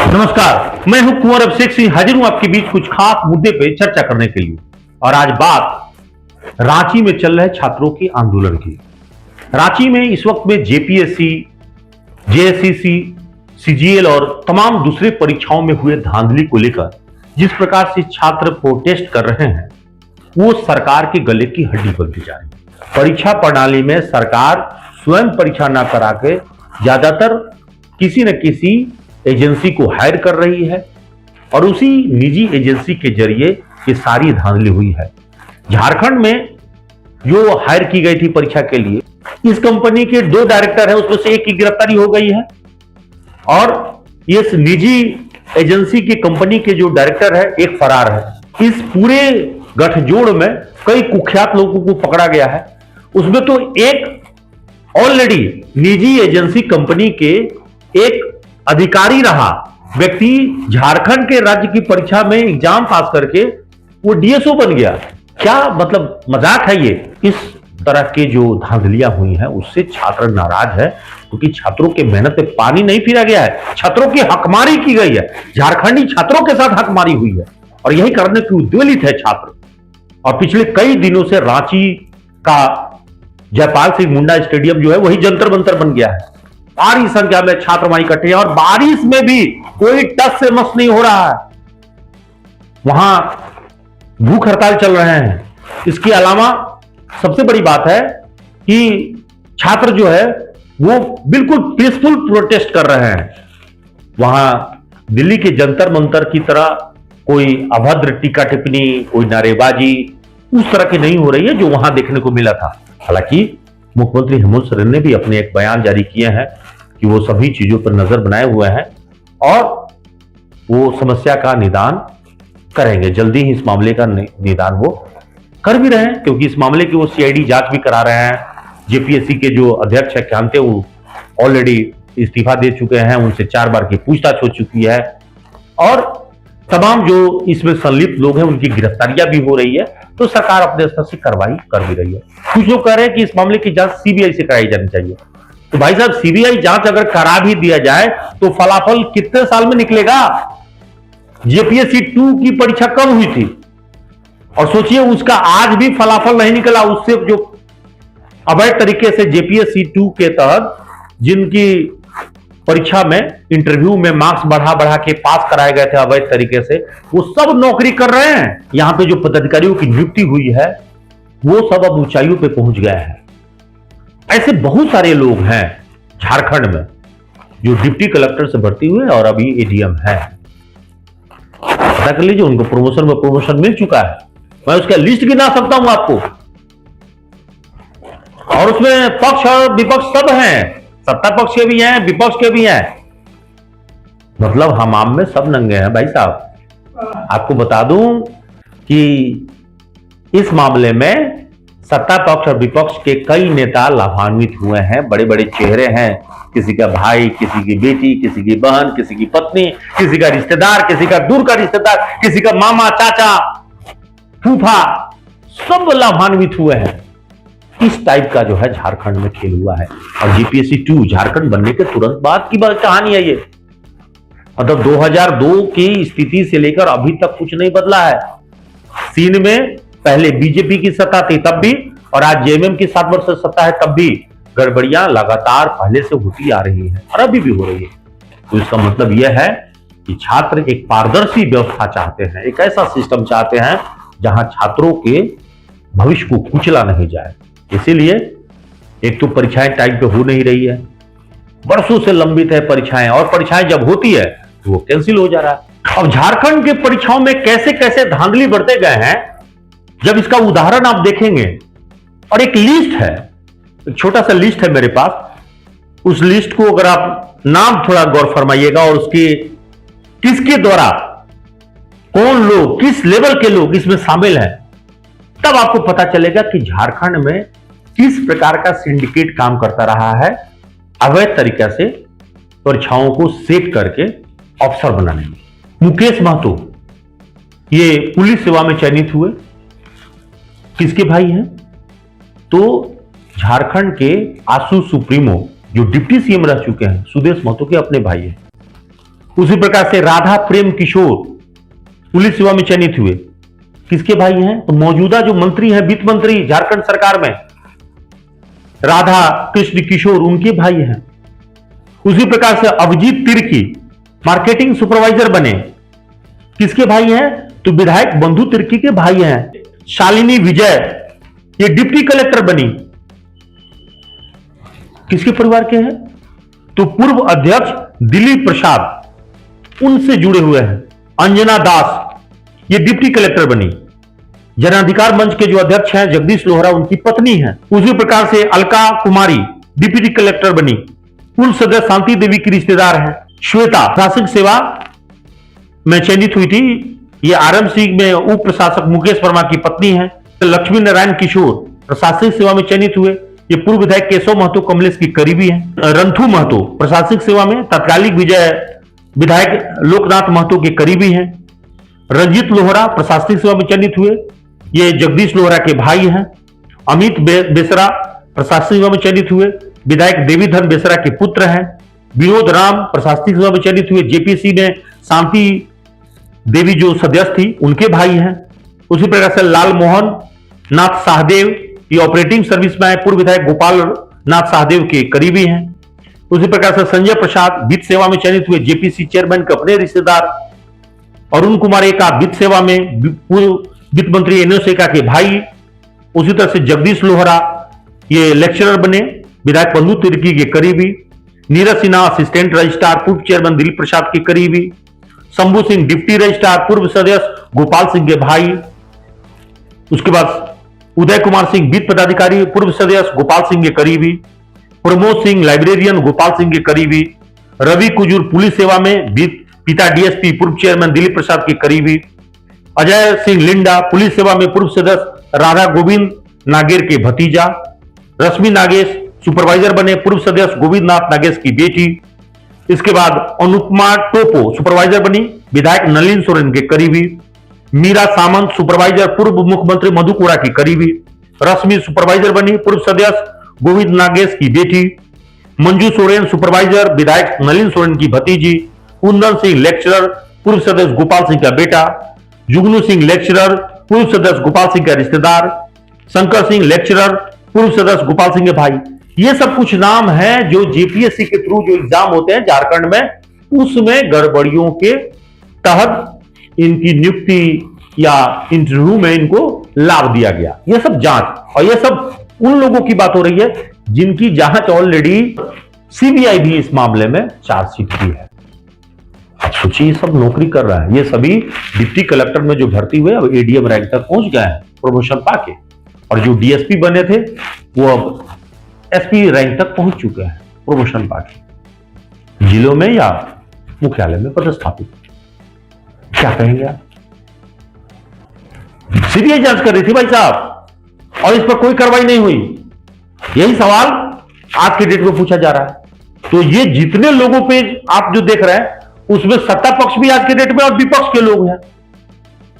नमस्कार, मैं हूं कुंवर अभिषेक सिंह, हाजिर हूं आपके बीच कुछ खास मुद्दे पे चर्चा करने के लिए। और आज बात रांची में चल रहे छात्रों के आंदोलन की। रांची में इस वक्त में जेपीएससी, जेएससीसी, सीजीएल और तमाम दूसरे परीक्षाओं में हुए धांधली को लेकर जिस प्रकार से छात्र प्रोटेस्ट कर रहे हैं, वो सरकार के गले की हड्डी बनती जा रही है। परीक्षा प्रणाली में सरकार स्वयं परीक्षा न करा के ज्यादातर किसी न किसी एजेंसी को हायर कर रही है और उसी निजी एजेंसी के जरिए ये सारी धांधली हुई है। झारखंड में जो हायर की गई थी परीक्षा के लिए, इस कंपनी के 2 डायरेक्टर हैं, उसमें से एक की गिरफ्तारी हो गई है और इस निजी एजेंसी की कंपनी के जो डायरेक्टर है, एक फरार है। इस पूरे गठजोड़ में कई कुख्यात लोगों को पकड़ा गया है। उसमें तो एक ऑलरेडी निजी एजेंसी कंपनी के एक अधिकारी रहा व्यक्ति, झारखंड के राज्य की परीक्षा में एग्जाम पास करके वो डीएसओ बन गया। क्या मतलब मजाक है ये? इस तरह के जो धांधलियां हुई हैं उससे छात्र नाराज है, क्योंकि छात्रों के मेहनत पे पानी नहीं फिरा गया है, छात्रों की हकमारी की गई है, झारखंडी छात्रों के साथ हकमारी हुई है और यही करने के उद्वेलित है छात्र। और पिछले कई दिनों से रांची का जयपाल सिंह मुंडा स्टेडियम जो है वही जंतर मंतर बन गया है। भारी संख्या में छात्र वहां इकट्ठे हैं और बारिश में भी कोई टस से मस नहीं हो रहा है। वहां भूख हड़ताल चल रहे हैं। इसके अलावा सबसे बड़ी बात है कि छात्र जो है वो बिल्कुल पीसफुल प्रोटेस्ट कर रहे हैं। वहां दिल्ली के जंतर मंतर की तरह कोई अभद्र टीका टिप्पणी, कोई नारेबाजी उस तरह की नहीं हो रही है जो वहां देखने को मिला था। हालांकि मुख्यमंत्री हेमंत सोरेन ने भी अपने एक बयान जारी किए हैं कि वो सभी चीजों पर नजर बनाए हुए हैं और वो समस्या का निदान करेंगे। जल्दी ही इस मामले का निदान वो कर भी रहे हैं, क्योंकि इस मामले की वो सीआईडी जांच भी करा रहे हैं। जेपीएससी के जो अध्यक्ष है कांते, वो ऑलरेडी इस्तीफा दे चुके हैं, उनसे 4 बार की पूछताछ हो चुकी है और तमाम जो इसमें संलिप्त लोग हैं उनकी गिरफ्तारियां भी हो रही है। तो सरकार अपने स्तर से कार्रवाई कर भी रही है। कुछ लोग कह रहे हैं कि इस मामले की जांच सीबीआई से कराई जानी चाहिए। तो भाई साहब, सीबीआई जांच अगर करा भी दिया जाए तो फलाफल कितने साल में निकलेगा? जेपीएससी 2 की परीक्षा कब हुई थी और सोचिए उसका आज भी फलाफल नहीं निकला। उससे जो अवैध तरीके से जेपीएससी 2 के तहत जिनकी परीक्षा में इंटरव्यू में मार्क्स बढ़ा बढ़ा के पास कराए गए थे अवैध तरीके से, वो सब नौकरी कर रहे हैं। यहां पे जो पदाधिकारियों की नियुक्ति हुई है वो सब अब ऊंचाइयों पे पहुंच गए हैं। ऐसे बहुत सारे लोग हैं झारखंड में जो डिप्टी कलेक्टर से भर्ती हुए और अभी एडीएम है। पता कर लीजिए, उनको प्रमोशन मिल चुका है। मैं उसका लिस्ट गिना सकता हूं आपको, और उसमें पक्ष और विपक्ष सब हैं, सत्ता पक्ष के भी हैं, विपक्ष के भी हैं। मतलब हमाम में सब नंगे हैं भाई साहब। आपको बता दूं कि इस मामले में सत्ता पक्ष और विपक्ष के कई नेता लाभान्वित हुए हैं। बड़े बड़े चेहरे हैं, किसी का भाई, किसी की बेटी, किसी की बहन, किसी की पत्नी, किसी का रिश्तेदार, किसी का दूर का रिश्तेदार, किसी का मामा, चाचा, फूफा, सब लाभान्वित हुए हैं। इस टाइप का जो है झारखंड में खेल हुआ है। और जेपीएससी 2 झारखंड बनने के तुरंत बाद की कहानी है ये। मतलब 2002 की स्थिति से लेकर अभी तक कुछ नहीं बदला है। सीन में पहले बीजेपी की सत्ता थी तब भी, और आज जेएमएम की 7 वर्ष से सत्ता है तब भी गड़बड़ियां लगातार पहले से होती आ रही है और अभी भी हो रही है। तो इसका मतलब यह है कि छात्र एक पारदर्शी व्यवस्था चाहते हैं, एक ऐसा सिस्टम चाहते हैं जहां छात्रों के भविष्य को कुचला नहीं जाए। इसीलिए एक तो परीक्षाएं टाइम पे हो नहीं रही है, वर्षों से लंबित है परीक्षाएं, और परीक्षाएं जब होती है तो वो कैंसिल हो जा रहा है। अब झारखंड के परीक्षाओं में कैसे कैसे धांधली बढ़ते गए हैं, जब इसका उदाहरण आप देखेंगे, और एक लिस्ट है, एक छोटा सा लिस्ट है मेरे पास। उस लिस्ट को अगर आप नाम थोड़ा गौर फरमाइएगा और उसके किसके द्वारा कौन लोग, किस लेवल के लोग इसमें शामिल हैं, तब आपको पता चलेगा कि झारखंड में किस प्रकार का सिंडिकेट काम करता रहा है अवैध तरीके से परीक्षाओं को सेट करके अफसर बनाने में। मुकेश महतो ये पुलिस सेवा में चयनित हुए, किसके भाई हैं? तो झारखंड के आसू सुप्रीमो जो डिप्टी सीएम रह चुके हैं, सुदेश महतो के अपने भाई हैं। उसी प्रकार से राधा प्रेम किशोर पुलिस सेवा में चयनित हुए। किसके भाई हैं? तो मौजूदा जो मंत्री हैं, वित्त मंत्री झारखंड सरकार में, राधा कृष्ण किशोर, उनके भाई हैं। उसी प्रकार से अभिजीत तिर्की मार्केटिंग सुपरवाइजर बने। किसके भाई हैं? तो विधायक बंधु तिर्की के भाई हैं। शालिनी विजय ये डिप्टी कलेक्टर बनी। किसके परिवार के हैं? तो पूर्व अध्यक्ष दिलीप प्रसाद उनसे जुड़े हुए हैं। अंजना दास ये डिप्टी कलेक्टर बनी। जन अधिकार मंच के जो अध्यक्ष हैं जगदीश लोहरा उनकी पत्नी हैं। उसी प्रकार से अलका कुमारी डिप्टी कलेक्टर बनी। पूर्व सदस्य शांति देवी की रिश्तेदार हैं। श्वेता प्रशासनिक सेवा में चयनित हुई थी। ये आरएमसी में उप प्रशासक मुकेश वर्मा की पत्नी है। लक्ष्मी नारायण किशोर प्रशासनिक सेवा में चयनित हुए। ये पूर्व विधायक केशव महतो कमलेश की करीबी हैं। रंथू महतो प्रशासनिक सेवा में तत्कालिक विधायक लोकनाथ महतो के करीबी हैं। रंजीत लोहरा प्रशासनिक सेवा में चयनित हुए। ये जगदीश लोहरा के भाई हैं। अमित बेसरा प्रशासनिक सेवा में चयनित हुए। विधायक देवीधन बेसरा के पुत्र हैं। विनोद राम प्रशासनिक सेवा में चयनित हुए। जेपीसी में शांति देवी जो सदस्य थी उनके भाई हैं। उसी प्रकार से लाल मोहन नाथ शाहदेव ये ऑपरेटिंग सर्विस में आए। पूर्व विधायक गोपाल नाथ शाहदेव के करीबी हैं। उसी प्रकार से संजय प्रसाद वित्त सेवा में चयनित हुए। जेपीसी चेयरमैन के अपने रिश्तेदार। अरुण कुमार एका वित्त सेवा में पूर्व वित्त मंत्री एनोस एका के भाई। उसी तरह से जगदीश लोहरा ये लेक्चरर बने, विधायक बंधु तिर्की के करीबी। नीरज सिन्हा असिस्टेंट रजिस्ट्रार पूर्व चेयरमैन दिलीप प्रसाद के करीबी। शंभू सिंह डिप्टी रजिस्ट्रार पूर्व सदस्य गोपाल सिंह के भाई। उसके बाद उदय कुमार सिंह वित्त पदाधिकारी पूर्व सदस्य गोपाल सिंह के करीबी। प्रमोद सिंह लाइब्रेरियन गोपाल सिंह के करीबी। रवि कुजूर पुलिस सेवा में पिता डीएसपी पूर्व चेयरमैन दिलीप प्रसाद के करीबी। अजय सिंह लिंडा पुलिस सेवा में पूर्व सदस्य राधा गोविंद नागेर के भतीजा। रश्मि नागेश सुपरवाइजर बने, पूर्व सदस्य गोविंद नाथ नागेश की बेटी। इसके बाद अनुपमा टोपो सुपरवाइजर बनी, विधायक नलिन सोरेन के करीबी। मीरा सामंत सुपरवाइजर पूर्व मुख्यमंत्री मधु कोड़ा की करीबी। रश्मि सुपरवाइजर बनी, पूर्व सदस्य गोविंद नागेश की बेटी। मंजू सोरेन सुपरवाइजर, विधायक नलिन सोरेन की भतीजी। कुंदन सिंह लेक्चरर, पूर्व सदस्य गोपाल सिंह का बेटा। जुगनू सिंह लेक्चरर, पूर्व सदस्य गोपाल सिंह का रिश्तेदार। शंकर सिंह लेक्चरर, पूर्व सदस्य गोपाल सिंह के भाई। ये सब कुछ नाम हैं जो जेपीएससी के थ्रू जो एग्जाम होते हैं झारखंड में, उसमें गड़बड़ियों के तहत इनकी नियुक्ति या इंटरव्यू में इनको लाभ दिया गया। ये सब जांच, और ये सब उन लोगों की बात हो रही है जिनकी जांच ऑलरेडी सीबीआई भी इस मामले में चार्जशीट की है। अब सोचिए, सब नौकरी कर रहा है। ये सभी डिप्टी कलेक्टर में जो भर्ती हुए अब एडीएम रैंक तक पहुंच गए हैं प्रमोशन पाके, और जो डीएसपी बने थे वो अब एसपी रैंक तक पहुंच चुके हैं प्रमोशन पाके, जिलों में या मुख्यालय में पदस्थापित। क्या कहेंगे आप? सीबीआई जांच कर रही थी भाई साहब, और इस पर कोई कार्रवाई नहीं हुई। यही सवाल आज के डेट में पूछा जा रहा है। तो ये जितने लोगों पे आप जो देख रहे हैं उसमें सत्ता पक्ष भी आज के डेट में और विपक्ष के लोग हैं,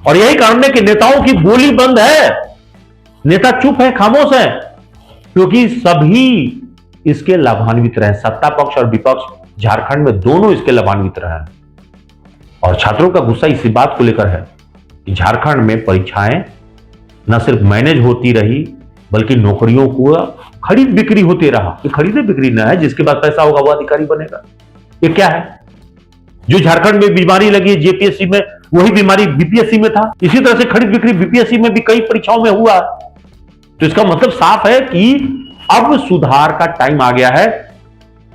और यही कारण है कि नेताओं की बोली बंद है। नेता चुप है, खामोश है, क्योंकि सभी इसके लाभान्वित रहे। सत्ता पक्ष और विपक्ष झारखंड में दोनों इसके लाभान्वित रहे। और छात्रों का गुस्सा इसी बात को लेकर है कि झारखंड में परीक्षाएं न सिर्फ मैनेज होती रही बल्कि नौकरियों को खरीद बिक्री होती रहा। ये खरीदे बिक्री न है, जिसके पास पैसा होगा वो अधिकारी बनेगा। ये क्या है? जो झारखंड में बीमारी लगी है जेपीएससी में, वही बीमारी बीपीएससी में था। इसी तरह से खरीद बिक्री बीपीएससी में भी कई परीक्षाओं में हुआ। तो इसका मतलब साफ है कि अब सुधार का टाइम आ गया है,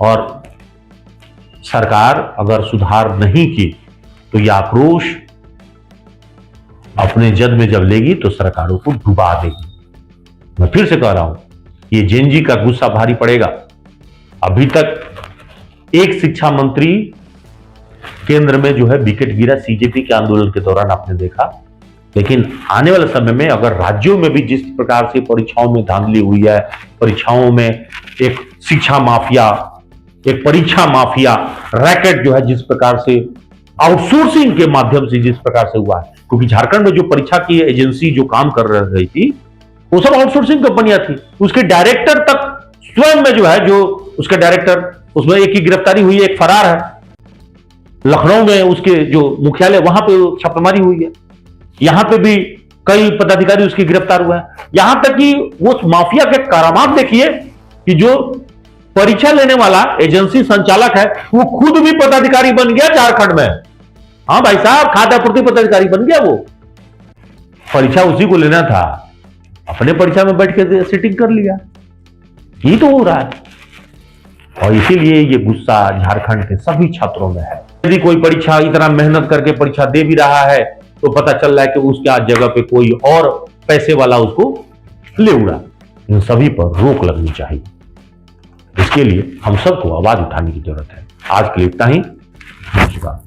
और सरकार अगर सुधार नहीं की तो यह आक्रोश अपने जद में जब लेगी तो सरकारों को डुबा देगी। मैं फिर से कह रहा हूं, ये जेनजी का गुस्सा भारी पड़ेगा। अभी तक एक शिक्षा मंत्री केंद्र में जो है विकेट गिरा सीजेपी के आंदोलन के दौरान, आपने देखा। लेकिन आने वाले समय में अगर राज्यों में भी जिस प्रकार से परीक्षाओं में धांधली हुई है, परीक्षाओं में एक शिक्षा माफिया, एक परीक्षा माफिया रैकेट जो है जिस प्रकार से आउटसोर्सिंग के माध्यम से जिस प्रकार से हुआ है, क्योंकि झारखंड में जो परीक्षा की एजेंसी जो काम कर रही थी वो सब आउटसोर्सिंग कंपनियां थी। उसके डायरेक्टर तक स्वयं में जो है, जो उसका डायरेक्टर, उसमें एक की गिरफ्तारी हुई है, एक फरार है। लखनऊ में उसके जो मुख्यालय वहां पे छापेमारी हुई है, यहां पे भी कई पदाधिकारी उसकी गिरफ्तार हुआ है। यहां तक कि उस माफिया के करामात देखिए कि जो परीक्षा लेने वाला एजेंसी संचालक है वो खुद भी पदाधिकारी बन गया झारखंड में। हाँ भाई साहब, खाद्य आपूर्ति पदाधिकारी बन गया वो। परीक्षा उसी को लेना था, अपने परीक्षा में बैठ के सिटिंग कर लिया। ये तो हो रहा है और इसीलिए ये गुस्सा झारखंड के सभी छात्रों में है। यदि कोई परीक्षा इतना मेहनत करके परीक्षा दे भी रहा है तो पता चल रहा है कि उसके आज जगह पे कोई और पैसे वाला उसको ले उड़ा। इन सभी पर रोक लगनी चाहिए। इसके लिए हम सबको आवाज उठाने की जरूरत है। आज के लिए इतना ही। नमस्कार।